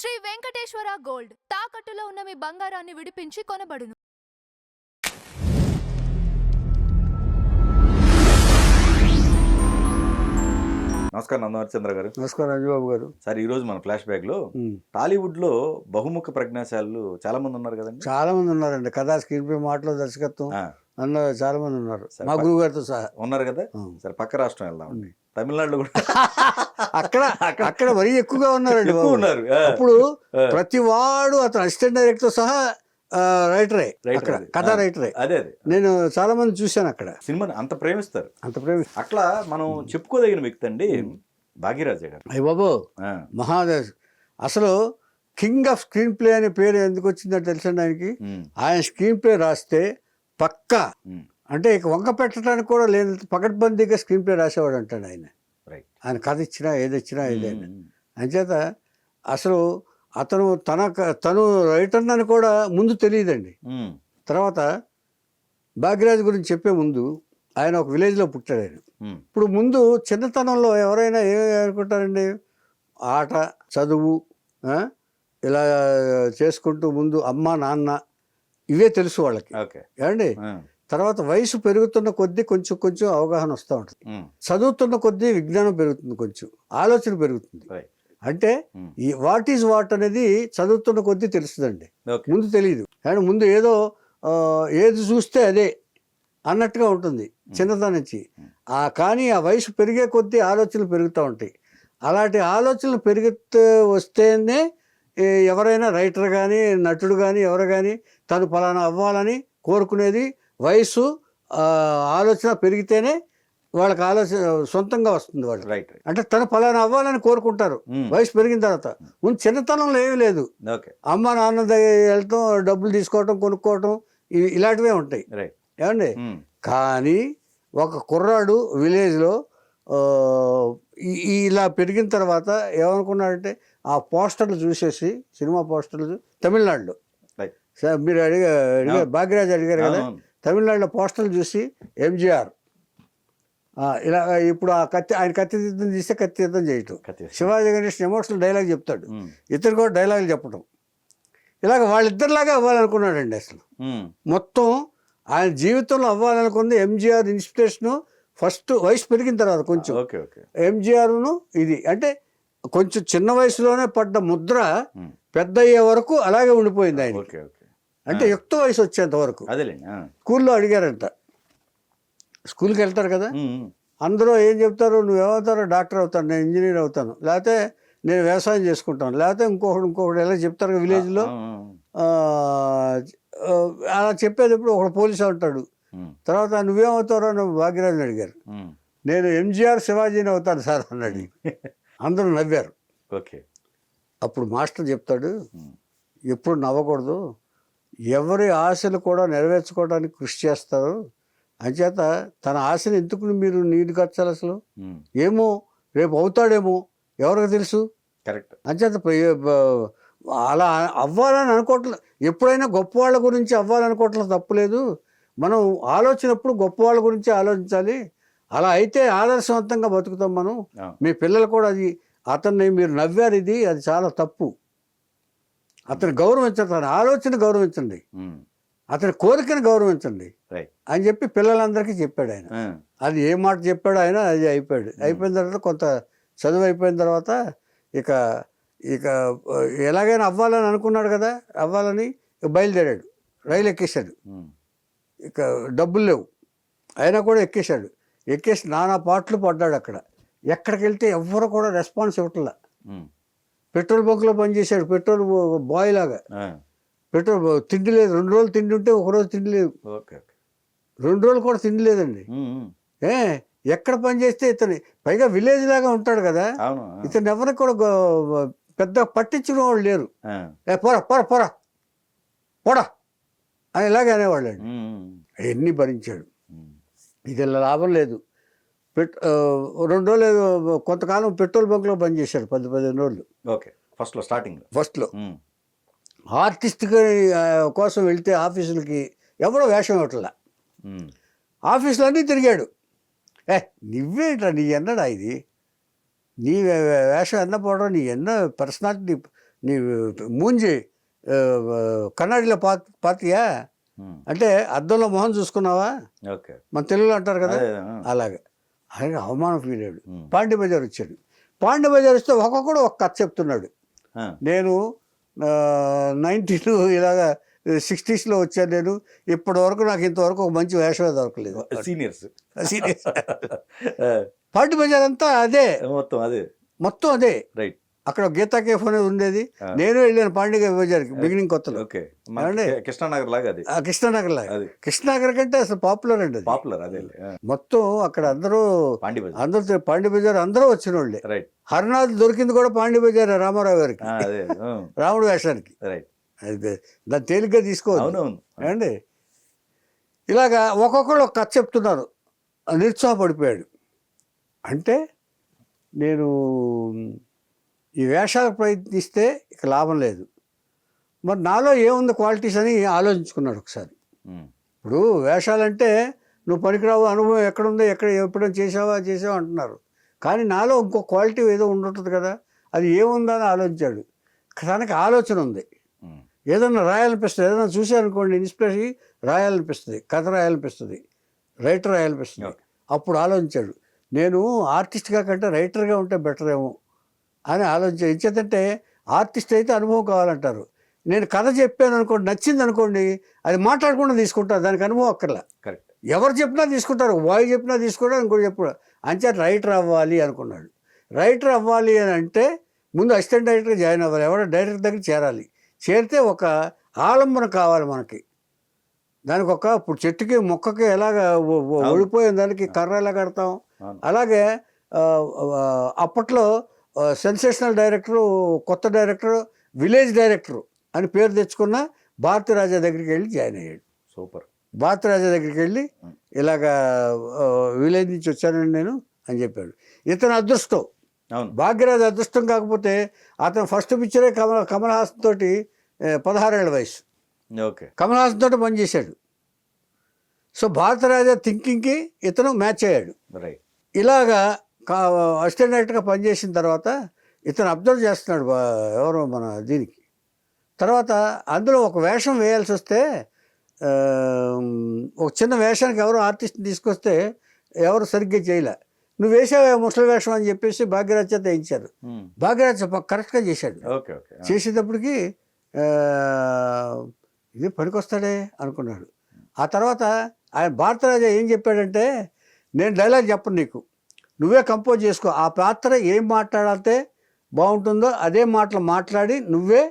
Shri Venkateswara gold తాకట్టులో ఉన్న మీ బంగారాన్ని విడిపించి కొనబడును. నమస్కారం నందమరిచంద్ర గారు. నమస్కారం రాజబాబు గారు. సార్, ఈ రోజు మన ఫ్లాష్ బ్యాక్ లో టాలీవుడ్ లో బహుముఖ ప్రజ్ఞాశాలు చాలా మంది ఉన్నారు కదండి. చాలా మంది ఉన్నారండి. కథా స్క్రీన్ ప్లే, మాటలు, దర్శకత్వం అన్న చాలా మంది ఉన్నారు. మా గురువు గారితో సహా ఉన్నారు కదా. సరే, పక్క రాష్ట్రం వెళ్దామండి. తమిళనాడులో కూడా అక్కడ మరీ ఎక్కువగా ఉన్నారండి. ఉన్నారు. అప్పుడు ప్రతి వాడు అతను అసిస్టెంట్ డైరెక్టర్ సహా రైటరే, కథా రైటరే. అదే నేను చాలా మంది చూశాను అక్కడ. సినిమాని అంత ప్రేమిస్తారు. అట్లా మనం చెప్పుకోదగిన వ్యక్తి అండి భాగ్యరాజే గారు. అయ్య బాబు, మహాదేవ్. అసలు కింగ్ ఆఫ్ స్క్రీన్ ప్లే అనే పేరు ఎందుకు వచ్చిందో తెలుసండి ఆయనకి. ఆయన స్క్రీన్ ప్లే రాస్తే పక్కా, అంటే ఇక వంక పెట్టడానికి కూడా లేని పకడ్బందీగా స్క్రీన్ ప్లే రాసేవాడు అంటాడు ఆయన. ఆయన కథ ఇచ్చినా ఏదైనా అంచేత అసలు అతను తను రైటర్ అని కూడా ముందు తెలియదండి. తర్వాత భాగ్యరాజ్ గురించి చెప్పే ముందు ఆయన ఒక విలేజ్లో పుట్టాడు ఆయన. ఇప్పుడు ముందు చిన్నతనంలో ఎవరైనా ఏమనుకుంటారండి, ఆట, చదువు, ఇలా చేసుకుంటూ ముందు అమ్మ నాన్న ఇవే తెలుసు వాళ్ళకి. ఏమండి, తర్వాత వయసు పెరుగుతున్న కొద్దీ కొంచెం కొంచెం అవగాహన వస్తూ ఉంటుంది. చదువుతున్న కొద్దీ విజ్ఞానం పెరుగుతుంది, కొంచెం ఆలోచన పెరుగుతుంది. అంటే ఈ వాట్ ఈజ్ వాట్ అనేది చదువుతున్న కొద్దీ తెలుస్తుందండి, ముందు తెలియదు. అండ్ ముందు ఏది చూస్తే అదే అన్నట్టుగా ఉంటుంది చిన్నతనం నుంచి. కానీ ఆ వయసు పెరిగే కొద్దీ ఆలోచనలు పెరుగుతూ ఉంటాయి. అలాంటి ఆలోచనలు పెరుగుతూ వస్తేనే ఎవరైనా రైటర్ కానీ నటుడు కానీ ఎవరు కానీ తను ఫలానా అవ్వాలని కోరుకునేది. వయసు ఆలోచన పెరిగితేనే వాళ్ళకి ఆలోచన సొంతంగా వస్తుంది. వాళ్ళు అంటే తను ఫలానా అవ్వాలని కోరుకుంటారు వయసు పెరిగిన తర్వాత. ముందు చిన్నతనంలో ఏమీ లేదు. అమ్మ నాన్న దగ్గర వెళ్తాం, డబ్బులు తీసుకోవటం, కొనుక్కోవటం, ఇలాంటివే ఉంటాయి. ఏమండి, కానీ ఒక కుర్రాడు విలేజ్లో ఇలా పెరిగిన తర్వాత ఏమనుకున్నాడంటే ఆ పోస్టర్లు చూసేసి, సినిమా పోస్టర్లు తమిళనాడులో మీరు అడిగారు భాగ్యరాజ్ అడిగారు కదా, తమిళనాడులో పోస్టర్లు చూసి ఎంజీఆర్ ఇలా ఇప్పుడు ఆయన కత్తియుద్ధం తీస్తే కత్తియుద్ధం చేయటం, శివాజీ గణేషన్ ఎమోషనల్ డైలాగ్ చెప్తాడు, ఇతరు కూడా డైలాగులు చెప్పడం, ఇలాగ వాళ్ళిద్దరిలాగా అవ్వాలనుకున్నాడండి. అసలు మొత్తం ఆయన జీవితంలో అవ్వాలనుకుంది ఎంజీఆర్ ఇన్స్పిరేషను. ఫస్ట్ వయసు పెరిగిన తర్వాత కొంచెం ఎంజీఆర్ను ఇది అంటే కొంచెం చిన్న వయసులోనే పడ్డ ముద్ర పెద్ద అయ్యే వరకు అలాగే ఉండిపోయింది ఆయన. అంటే యుక్త వయసు వచ్చేంత వరకు. స్కూల్లో అడిగారంట, స్కూల్కి వెళ్తారు కదా, అందరూ ఏం చెప్తారు, నువ్వేమవుతారో డాక్టర్ అవుతాను, నేను ఇంజనీర్ అవుతాను, లేకపోతే నేను వ్యవసాయం చేసుకుంటాను, లేకపోతే ఇంకొకటి ఎలా చెప్తారు విలేజ్లో. అలా చెప్పేటప్పుడు ఒకడు పోలీసు ఉంటాడు. తర్వాత నువ్వేమవుతారో అని భాగ్యరాజుని అడిగారు. నేను ఎంజీఆర్ శివాజీని అవుతాను సార్ అన్నాడు. అందరూ నవ్వారు. అప్పుడు మాస్టర్ చెప్తాడు, ఎప్పుడు నవ్వకూడదు, ఎవరి ఆశలు కూడా నెరవేర్చుకోవడానికి కృషి చేస్తారు, అంచేత తన ఆశను ఎందుకు మీరు నీరు కట్టాలి అసలు, ఏమో రేపు అవుతాడేమో ఎవరికి తెలుసు. అంచేత అలా అవ్వాలని అనుకోవట్లేదు. ఎప్పుడైనా గొప్పవాళ్ళ గురించి అవ్వాలనుకోవట్లేదు, తప్పులేదు. మనం ఆలోచనప్పుడు గొప్పవాళ్ళ గురించి ఆలోచించాలి. అలా అయితే ఆదర్శవంతంగా బతుకుతాం మనం. మీ పిల్లలు కూడా అతన్ని మీరు నవ్వారు, అది చాలా తప్పు. అతను గౌరవించండి, తన ఆలోచన గౌరవించండి, అతని కోరికను గౌరవించండి అని చెప్పి పిల్లలందరికీ చెప్పాడు ఆయన. అది ఏ మాట చెప్పాడు ఆయన, అది అయిపోయిన తర్వాత కొంత చదువు అయిపోయిన తర్వాత ఇక ఎలాగైనా అవ్వాలని అనుకున్నాడు కదా, అవ్వాలని బయలుదేరాడు. రైలు ఎక్కేశాడు. ఇక డబ్బులు లేవు, అయినా కూడా ఎక్కేసి నానా పాటలు పడ్డాడు. అక్కడ ఎక్కడికి వెళ్తే ఎవ్వరు కూడా రెస్పాన్స్ ఇవ్వట్లా. పెట్రోల్ బంక్లో పనిచేశాడు, పెట్రోల్ బాయ్ లాగా. పెట్రోల్ తిండి లేదు, 2 రోజులు తిండి ఉంటే 1 రోజు తిండి లేదు, 2 రోజులు కూడా తిండి లేదండి. ఎక్కడ పని చేస్తే ఇతను పైగా విలేజ్ లాగా ఉంటాడు కదా, ఇతను ఎవరికి కూడా పెద్ద పట్టించిన వాళ్ళు లేరు. పోరా పోరా పోరా పోడా అని ఇలాగే అనేవాళ్ళు అండి. అవన్నీ భరించాడు. ఇది లాభం లేదు. 2 రోజులు కొంతకాలం పెట్రోల్ బంక్లో పనిచేశాడు, 10-15 రోజులు. ఫస్ట్లో ఆర్టిస్ట్ కోసం వెళ్తే ఆఫీసులకి ఎవరో వేషం ఇవ్వట్లా. ఆఫీసులు అన్నీ తిరిగాడు. నువ్వేంట్రా, నీ ఎన్నడా ఇది, నీ వేషం ఎన్న పోవడం, నీ ఎన్న పర్సనాలిటీ నీ మూంజి కన్నడిలో పాతియా అంటే అద్దంలో మొహం చూసుకున్నావా ఓకే మన తెలుగులో అంటారు కదా అదే, అలాగే ఆయన అవమానం ఫీల్ అయ్యాడు. పాండ్య బజార్ వచ్చాడు. పాండ్య బజార్ వస్తే ఒక్కొక్కడు ఒక కథ చెప్తున్నాడు. నేను 90s ఇలాగా 60sలో వచ్చాను, నేను ఇప్పటి వరకు నాకు ఇంతవరకు ఒక మంచి వేషమే దొరకలేదు. సీనియర్స్ సీరియస్ పాండ్య బజార్ అంతా అదే, మొత్తం అదే. రైట్. అక్కడ గీతా కేఫ్ అనేది ఉండేది. నేను వెళ్ళాను పాండ్య బజార్కి బిగినింగ్ కొత్తలో. ఓకే. కృష్ణానగర్ లాగా అది. కృష్ణానగర్ లాగా. కృష్ణానగర్ కంటే అసలు పాపులర్ అండి అది. పాపులర్ అదే. మొత్తం అక్కడ అందరూ పాండ్య బజార్, అందరూ పాండ్య బజార్ అందరూ వచ్చిన వాళ్ళే. రైట్. హరినాథ్ దొరికింది కూడా పాండ్య బజార్ రామారావు గారికి, అదే రాముడు వేషానికి. రైట్. దాన్ని తేలిగ్గా తీసుకోవాలి. అవునవును ఏమండి ఇలాగా ఒక్కొక్కరు ఒక కథ చెప్తున్నారు. నిరుత్సాహపడిపోయాడు. అంటే నేను ఈ వేషాలకు ప్రయత్నిస్తే ఇక లాభం లేదు, మరి నాలో ఏముంది క్వాలిటీస్ అని ఆలోచించుకున్నాడు ఒకసారి. ఇప్పుడు వేషాలంటే నువ్వు పనికిరావు, అనుభవం ఎక్కడుందో ఎప్పుడైనా చేసావా అంటున్నారు, కానీ నాలో ఇంకో క్వాలిటీ ఏదో ఉండుంటుంది కదా, అది ఏముందా అని ఆలోచించాడు. తనకి ఆలోచన ఉంది, ఏదన్నా రాయాలనిపిస్తుంది, ఏదైనా చూసారనుకోండి ఇన్స్పిరేషన్ రాయాలనిపిస్తుంది, కథ రాయాలనిపిస్తుంది, రైటర్ రాయాలనిపిస్తుంది. అప్పుడు ఆలోచించాడు, నేను ఆర్టిస్ట్గా కంటే రైటర్గా ఉంటే బెటర్ ఏమో అని ఆలోచించాడు. ఇచ్చేదంటే ఆర్టిస్ట్ అయితే అనుభవం కావాలంటారు, నేను కథ చెప్పాను అనుకోండి, నచ్చింది అనుకోండి, అది మాట్లాడకుండా తీసుకుంటారు, దానికి అనుభవం అక్కర్లా. కరెక్ట్. ఎవరు చెప్పినా తీసుకుంటారు, బాయ్ చెప్పినా తీసుకుంటారు, ఇంకోటి చెప్పారు. అంచేత రైటర్ అవ్వాలి అనుకున్నాడు. రైటర్ అవ్వాలి అని అంటే ముందు అసిస్టెంట్ డైరెక్టర్గా జాయిన్ అవ్వాలి, ఎవరో డైరెక్టర్ దగ్గర చేరాలి. చేరితే ఒక ఆలంబన కావాలి మనకి, దానికి ఒక ఇప్పుడు చెట్టుకి మొక్కకి ఎలాగ ఓడిపోయిన దానికి కర్ర ఎలా కడతాం, అలాగే అప్పట్లో సెన్సేషనల్ డైరెక్టరు, కొత్త డైరెక్టరు, విలేజ్ డైరెక్టరు అని పేరు తెచ్చుకున్న భారతీరాజా దగ్గరికి వెళ్ళి జాయిన్ అయ్యాడు. సూపర్. భారతీరాజా దగ్గరికి వెళ్ళి ఇలాగా విలేజ్ నుంచి వచ్చానండి నేను అని చెప్పాడు. ఇతను అదృష్టం, భాగ్యరాజు అదృష్టం కాకపోతే అతను ఫస్ట్ పిక్చరే కమల్ హాసన్ తోటి 16 ఏళ్ల వయసు. ఓకే. కమల్ హాసన్ తోటి పనిచేశాడు. సో భారతరాజా థింకింగ్కి ఇతను మ్యాచ్ అయ్యాడు. రైట్. ఇలాగా అసిస్టెంట్ డైరెక్టర్గా పనిచేసిన తర్వాత ఇతను అబ్జర్వ్ చేస్తున్నాడు ఎవరో మన దీనికి. తర్వాత అందులో ఒక వేషం వేయాల్సి వస్తే ఒక చిన్న వేషానికి ఎవరో ఆర్టిస్ట్ని తీసుకొస్తే ఎవరు సరిగ్గా చేయలే, నువ్వు వేసావే ముసలి వేషం అని చెప్పేసి భాగ్యరాజ్ చేత వేయించారు. భాగ్యరాజ్ కరెక్ట్గా చేశాడు. చేసేటప్పటికి ఇది పనికొస్తాడే అనుకున్నాడు. ఆ తర్వాత ఆయన భారతరాజా ఏం చెప్పాడంటే, నేను డైలాగ్ చెప్పను నీకు, నువ్వే కంపోజ్ చేసుకో, ఆ పాత్ర ఏం మాట్లాడితే బాగుంటుందో అదే మాటలు మాట్లాడి నువ్వే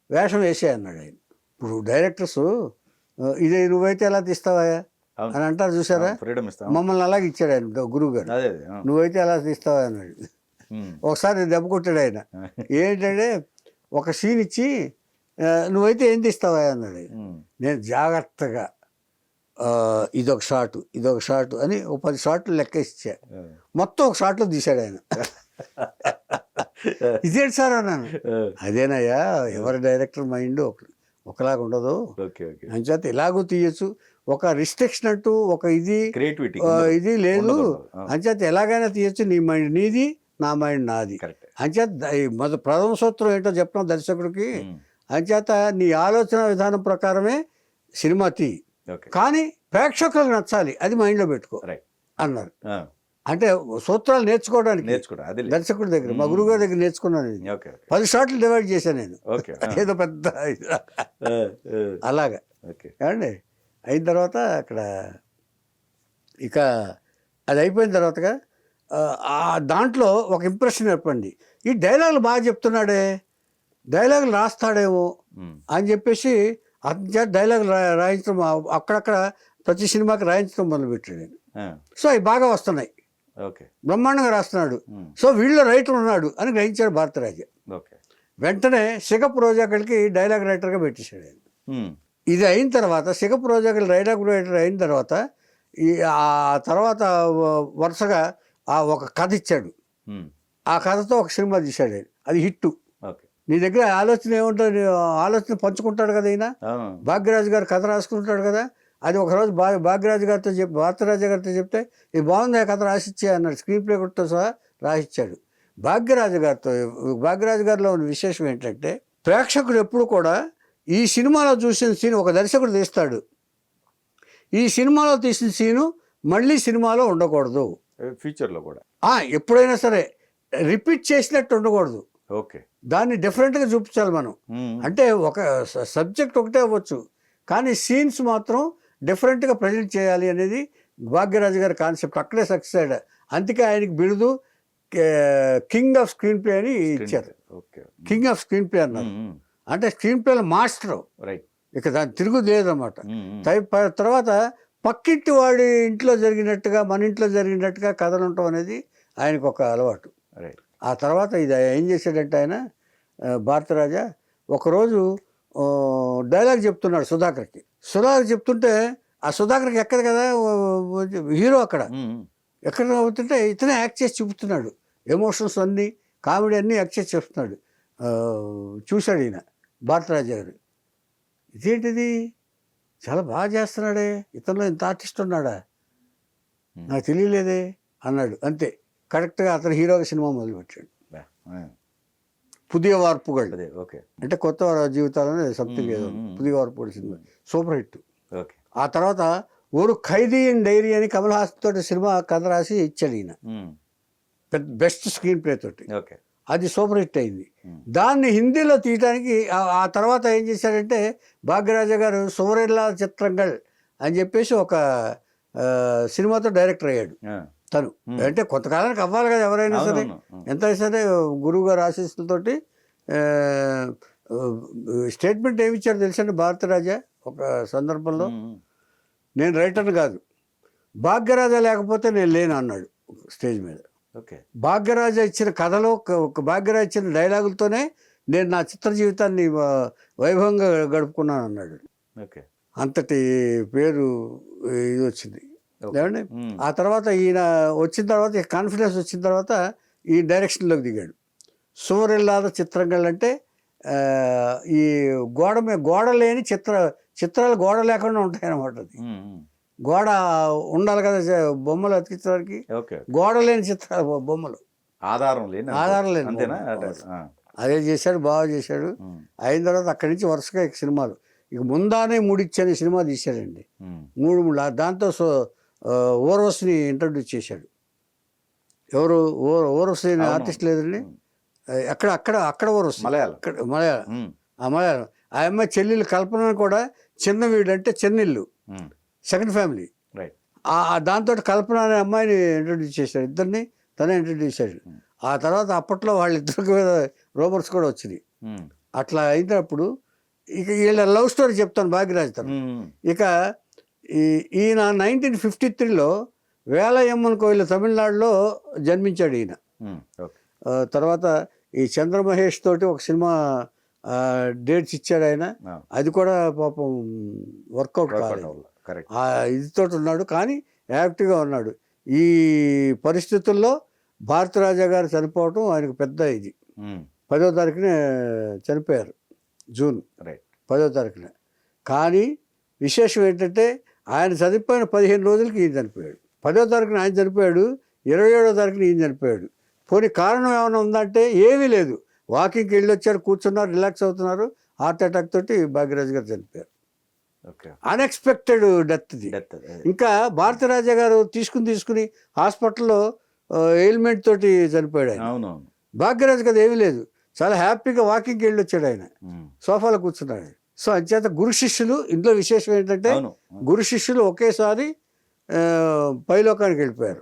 వేషం వేసే అన్నాడు ఆయన. ఇప్పుడు డైరెక్టర్స్ ఇది నువ్వైతే ఎలా తీస్తావా అని అంటారు చూసారా, మమ్మల్ని అలాగే ఇచ్చాడు ఆయన గురువు గారు, నువ్వైతే ఎలా తీస్తావా అన్నాడు. ఒకసారి దెబ్బ కొట్టాడు ఆయన. ఏంటంటే ఒక సీన్ ఇచ్చి నువ్వైతే ఏం తీస్తావా అన్నాడు. నేను జాగ్రత్తగా ఇదొక షాటు అని ఒక 10 షాట్లు లెక్క ఇచ్చా, మొత్తం ఒక షాట్లో తీశాడు ఆయన. ఇదేంటి సార్ అన్నాను. అదేనయ్యా ఎవరి డైరెక్టర్ మైండ్ ఒకలాగా ఉండదు, అంచేత ఇలాగూ తీయచ్చు, ఒక రిస్ట్రిక్షన్ అంటూ ఒక ఇది లేదు, అంచేత ఎలాగైనా తీయచ్చు, నీ మైండ్ నీది, నా మైండ్ నాది. అంచేత ప్రథమ సూత్రం ఏంటో చెప్పడం దర్శకుడికి, అంచేత నీ ఆలోచన విధానం ప్రకారమే సినిమా తీ, కానీ ప్రేక్షకులకు నచ్చాలి, అది మైండ్లో పెట్టుకో అన్నారు. అంటే సూత్రాలు నేర్చుకోవడానికి దర్శకుడి దగ్గర, మా గురువు గారి దగ్గర నేర్చుకున్నాను. 10 షాట్లు డివైడ్ చేశాను నేను, ఏదో పెద్ద అలాగా. ఏమండి అయిన తర్వాత అక్కడ ఇక అది అయిపోయిన తర్వాతగా దాంట్లో ఒక ఇంప్రెషన్ ఏర్పడింది, ఈ డైలాగులు బాగా చెప్తున్నాడే, డైలాగులు రాస్తాడేమో అని చెప్పేసి అతని డైలాగులు రాయించడం అక్కడక్కడ ప్రతి సినిమాకి రాయించడం మొదలుపెట్టాడు నేను. సో అవి బాగా వస్తున్నాయి, బ్రహ్మాండంగా రాస్తున్నాడు, సో వీళ్ళు రైటర్ ఉన్నాడు అని గ్రహించాడు భారతరాజా. వెంటనే సిగప్ రోజాకల్కి డైలాగ్ రైటర్గా పెట్టేశాడు ఆయన. ఇది అయిన తర్వాత సిగప్ రోజాకల్ డైలాగ్ రైటర్ అయిన తర్వాత ఆ తర్వాత వరుసగా ఒక కథ ఇచ్చాడు, ఆ కథతో ఒక సినిమా తీశాడు ఆయన, అది హిట్టు. నీ దగ్గర ఆలోచన ఏముంటుంది, ఆలోచన పంచుకుంటాడు కదా ఈయన, భాగ్యరాజు గారు కథ రాసుకుంటాడు కదా, అది ఒకరోజు భాగ్యరాజు గారితో భారతరాజా గారితో చెప్తే ఇది బాగుంది ఆ కథ రాసిచ్చే అన్నాడు, స్క్రీన్ ప్లే కొట్టుతో సహా రాసిచ్చాడు. భాగ్యరాజు గారిలో ఉన్న విశేషం ఏంటంటే ప్రేక్షకుడు ఎప్పుడు కూడా ఈ సినిమాలో చూసిన సీన్ ఒక దర్శకుడు తీస్తాడు, ఈ సినిమాలో తీసిన సీను మళ్ళీ సినిమాలో ఉండకూడదు, ఫ్యూచర్లో కూడా. ఎప్పుడైనా సరే రిపీట్ చేసినట్టు ఉండకూడదు, ఓకే. దాన్ని డిఫరెంట్గా చూపించాలి మనం. అంటే ఒక సబ్జెక్ట్ ఒకటే అవ్వచ్చు కానీ సీన్స్ మాత్రం డిఫరెంట్గా ప్రజెంట్ చేయాలి అనేది భాగ్యరాజు గారి కాన్సెప్ట్. అక్కడే సక్సెస్ అయ్యాడు. అందుకే ఆయనకి బిరుదు కింగ్ ఆఫ్ స్క్రీన్ ప్లే అని ఇచ్చారు. కింగ్ ఆఫ్ స్క్రీన్ ప్లే అన్నారు. అంటే స్క్రీన్ ప్లేలో మాస్టర్, రైట్. ఇక దాని తిరుగుదు లేదన్నమాట. తర్వాత పక్కింటి వాడి ఇంట్లో జరిగినట్టుగా మన ఇంట్లో జరిగినట్టుగా కథలు ఉండటం అనేది ఆయనకు ఒక అలవాటు. ఆ తర్వాత ఇది ఏం చేశాడంటే ఆయన భారతరాజా ఒకరోజు డైలాగ్ చెప్తున్నాడు సుధాకర్కి. సుధాకర్ చెప్తుంటే ఆ సుధాకర్కి ఎక్కదు కదా హీరో, అక్కడ ఎక్కడ అవుతుంటే ఇతనే యాక్ట్ చేసి చూపుతున్నాడు. ఎమోషన్స్ అన్నీ, కామెడీ అన్నీ యాక్ట్ చేసి చెప్తున్నాడు. చూశాడు ఈయన భారతరాజా గారు, ఇదేంటిది చాలా బాగా చేస్తున్నాడే, ఇతనిలో ఇంత ఆర్టిస్ట్ ఉన్నాడా, నాకు తెలియలేదే అన్నాడు. అంతే, కరెక్ట్గా అతను హీరోగా సినిమా మొదలుపెట్టాడు. పుదియ వార్పుగల్, ఓకే, అంటే కొత్త జీవితాలనే సంథింగ్ ఏదో పుదియ వార్పుగల్ సినిమా సూపర్ హిట్. ఆ తర్వాత ఓరు ఖైదీ అండ్ డైరీ అని కమల్ హాసన్ తోటి సినిమా కథ రాసి ఇచ్చాడు ఈయన, బెస్ట్ స్క్రీన్ ప్లే తోటి. అది సూపర్ హిట్ అయింది. దాన్ని హిందీలో తీయడానికి ఆ తర్వాత ఏం చేశాడంటే భాగ్యరాజా గారు సువరేలా చిత్రంగల్ అని చెప్పేసి ఒక సినిమాతో డైరెక్టర్ అయ్యాడు తను. అంటే కొంతకాలానికి అవ్వాలి కదా ఎవరైనా సరే, ఎంత సరే గురువు గారు ఆశీస్సులతోటి. స్టేట్మెంట్ ఏమి ఇచ్చాడు తెలుసండి భారతరాజా ఒక సందర్భంలో, నేను రైటర్ని కాదు, భాగ్యరాజా లేకపోతే నేను లేను అన్నాడు స్టేజ్ మీద. భాగ్యరాజా ఇచ్చిన కథలో భాగ్యరాజు ఇచ్చిన డైలాగులతోనే నేను నా చిత్ర జీవితాన్ని వైభవంగా గడుపుకున్నాను అన్నాడు. అంతటి పేరు ఇది వచ్చింది ఏమండి. ఆ తర్వాత ఈయన వచ్చిన తర్వాత కాన్ఫిడెన్స్ వచ్చిన తర్వాత ఈ డైరెక్షన్లోకి దిగాడు. సువరిల్లాద చిత్రంగల్ అంటే ఈ గోడ లేని చిత్రాలు గోడ లేకుండా ఉంటాయన్నమాట. అది గోడ ఉండాలి కదా బొమ్మలు అతికించడానికి, గోడ లేని చిత్రాలు బొమ్మలు, ఆధారం లేని. అదే చేశాడు, బాగా చేశాడు. అయిన తర్వాత అక్కడి నుంచి వరుసగా సినిమాలు, ఇక ముందానే ముడిచ్చని సినిమా తీశాడండి, 3 దాంతో ఓర్వశిని ఇంట్రడ్యూస్ చేశాడు. ఎవరు ఓర్వశి ఆర్టిస్ట్ లేదండి, అక్కడ ఓర్వశి మలయాళం. ఆ అమ్మాయి చెల్లెలు కల్పన కూడా చిన్న వీడు అంటే చెన్నెల్లు, సెకండ్ ఫ్యామిలీ. దాంతో కల్పన అనే అమ్మాయిని ఇంట్రడ్యూస్ చేశాడు, ఇద్దరిని తనే ఇంట్రడ్యూస్ చేశాడు. ఆ తర్వాత అప్పట్లో వాళ్ళిద్దరికి మీద రోబర్ట్స్ కూడా వచ్చినాయి. అట్లా అయినప్పుడు ఇక వీళ్ళ లవ్ స్టోరీ చెప్తాను భాగ్యరాజ్ తను. ఇక ఈయన 1953లో వేలయమ్మన్ కోయిల తమిళనాడులో జన్మించాడు ఈయన. తర్వాత ఈ చంద్రమహేష్ తోటి ఒక సినిమా డేట్స్ ఇచ్చాడు ఆయన, అది కూడా పాపం వర్కౌట్ కాలేదు. ఇదితో ఉన్నాడు కానీ యాక్టివ్గా ఉన్నాడు. ఈ పరిస్థితుల్లో భారతరాజా గారు చనిపోవటం ఆయనకు పెద్ద ఇది. 10వ తారీఖునే చనిపోయారు, జూన్ 10వ తారీఖున. కానీ విశేషం ఏంటంటే ఆయన చనిపోయిన 15 రోజులకి ఈయన చనిపోయాడు. 10వ తారీఖున ఆయన చనిపోయాడు, 27వ తారీఖున ఈయన చనిపోయాడు. పోనీ కారణం ఏమైనా ఉందంటే ఏమీ లేదు, వాకింగ్కి వెళ్ళి వచ్చారు, కూర్చున్నారు, రిలాక్స్ అవుతున్నారు, హార్ట్ అటాక్ తోటి భాగ్యరాజు గారు చనిపోయారు. అన్ఎక్స్పెక్టెడ్ డెత్ ఇది. ఇంకా భారతరాజా గారు తీసుకుని హాస్పిటల్లో ఎయిల్మెంట్ తోటి చనిపోయాడు ఆయన. భాగ్యరాజు కదా ఏమీ లేదు, చాలా హ్యాపీగా వాకింగ్కి వెళ్ళి వచ్చాడు ఆయన, సోఫాలో కూర్చున్నాడు. సో అంచేత గురు శిష్యులు, ఇందులో విశేషం ఏంటంటే గురు శిష్యులు ఒకేసారి పైలోకానికి వెళ్ళిపోయారు.